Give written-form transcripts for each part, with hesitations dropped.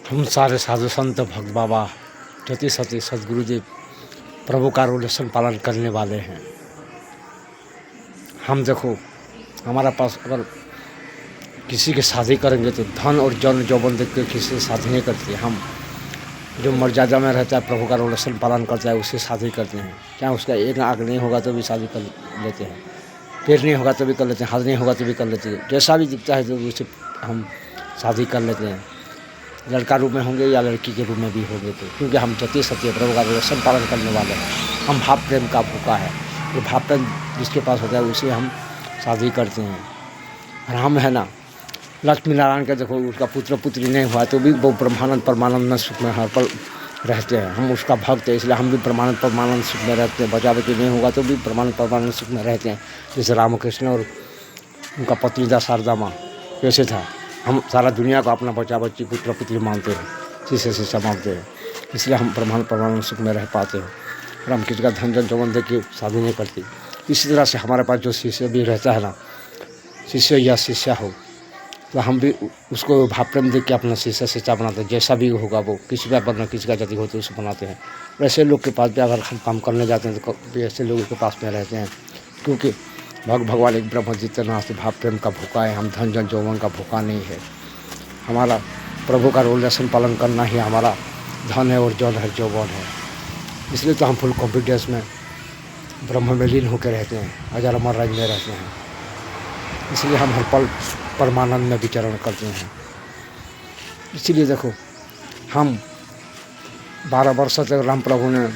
हम सारे साधु संत भक्त बाबा ज्योति सती सदगुरुदेव प्रभु का रूलेशन पालन करने वाले हैं। हम देखो, हमारा पास अगर किसी की शादी करेंगे तो धन और जन यौवन देख के किसी से शादी नहीं करते। हम जो मर्यादा में रहता है, प्रभु का रूलेशन पालन करता है, उससे शादी करते हैं। क्या उसका एक आँख नहीं होगा तो भी शादी कर लेते हैं, पैर नहीं होगा तो भी कर लेते हैं, हाथ नहीं होगा तो भी कर लेते हैं। जैसा भी दिखता है तो उससे हम शादी कर लेते हैं, लड़का रूप में होंगे या लड़की के रूप में भी होंगे तो, क्योंकि हम सत्य सत्य प्रभु का रूलेशन पालन करने वाले हैं। हम भाव प्रेम का भूखा है, ये भाव प्रेम जिसके पास होता है उसे हम शादी करते हैं। और हम है ना, लक्ष्मी नारायण का देखो, उसका पुत्र पुत्री नहीं हुआ तो भी वो ब्रह्मानंद परमानंद में सुख में हर पल रहते हैं। हम उसका भक्त है, इसलिए हम भी ब्रह्मानंद परमानंद सुख में रहते हैं। बचा बची नहीं होगा तो भी ब्रह्मानंद परमानंद सुख में रहते हैं। जैसे रामकृष्ण और उनका पत्नी था शारदा माँ, कैसे था। हम सारा दुनिया को अपना बचा बच्ची पुत्र पुत्री मानते हैं, शीशे से मानते हैं, इसलिए हम ब्रह्मानंद परमानंद सुख में रह पाते हैं। और हम किसी का धन जन यौवन देख के शादी नहीं करते। इसी तरह से हमारे पास जो शिष्य भी रहता है ना, शिष्य या शिष्या हो, तो हम भी उसको भाव प्रेम देख के अपना शिष्य शिष्या बनाते हैं। जैसा भी होगा वो, किसी का बनना किसी का जाति होती है उसे बनाते हैं। वैसे लोग के पास भी अगर हम काम करने जाते हैं तो ऐसे लोगों के पास में रहते हैं, क्योंकि भगवान एक ब्रह्म जितना से भाव प्रेम का भूखा है। हम धन जन यौवन का भूखा नहीं है। हमारा प्रभु का रूलेशन पालन करना ही हमारा धन है और जन है, यौवन है। इसलिए तो हम फुल कॉन्फिडेंस में ब्रह्म में लीन होकर रहते हैं, अजर अमर राज में रहते हैं। इसलिए हम हर पल परमानंद में विचरण करते हैं। इसीलिए देखो, हम 12 वर्ष तक राम प्रभु ने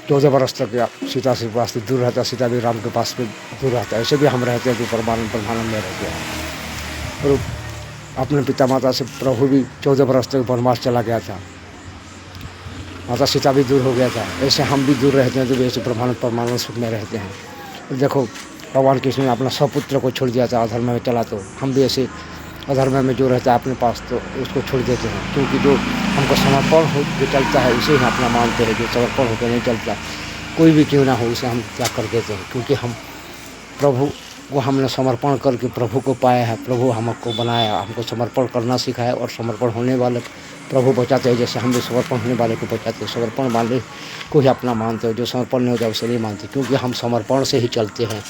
14 वर्ष तक सीता से पास से दूर रहता, सीता भी राम के पास में दूर रहता है। ऐसे भी हम रहते हैं जो परमानंद में रहते हैं। और अपने पिता माता से प्रभु भी 14 वर्ष तक वनवास चला गया था, माता सीता भी दूर हो गया था। ऐसे हम भी दूर रहते हैं, तो ऐसे परमानंद सुख में रहते हैं। देखो, भगवान कृष्ण ने अपना सपुत्र को छोड़ दिया था, अधर्म में चला, तो हम भी ऐसे अधर्म में जो रहता है अपने पास तो उसको छोड़ देते हैं। क्योंकि जो हमको समर्पण हो के चलता है उसे हम अपना मानते हैं। जो समर्पण होकर नहीं चलता, कोई भी क्यों ना हो, उसे हम त्याग कर देते हैं। क्योंकि हम प्रभु को हमने समर्पण करके प्रभु को पाया है। प्रभु हमको बनाया, हमको समर्पण करना सिखाया, और समर्पण होने वाले प्रभु बचाते हैं। जैसे हम भी समर्पण होने वाले को बचाते हैं। समर्पण वाले को ही अपना मानते हैं, जो समर्पण नहीं होता उसे नहीं मानते। क्योंकि हम समर्पण से ही चलते हैं।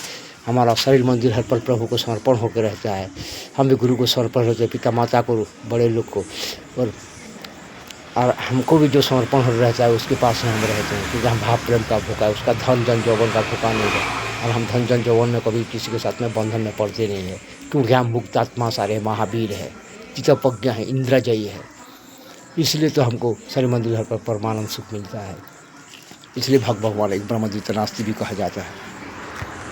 हमारा शरीर मंदिर हर पल प्रभु को समर्पण होकर रहता है। हम भी गुरु को समर्पण होते हैं, पिता माता को, बड़े लोग को, और हमको भी जो समर्पण हो रहता है उसके पास में हम रहते हैं। क्योंकि हम भाव प्रेम का भूखा है, उसका धन जन यौवन का भूखा नहीं है। और हम धन जन यौवन में कभी किसी के साथ में बंधन में पड़ते नहीं है। क्योंकि हम मुक्तात्मा सारे महावीर है, चितप्रज्ञ है, इंद्रजयी है। इसलिए तो हमको शरीर मंदिर हर पर परमानंद सुख मिलता है। इसलिए भगवान एक ब्रह्म जितना नास्ति भी कहा जाता है।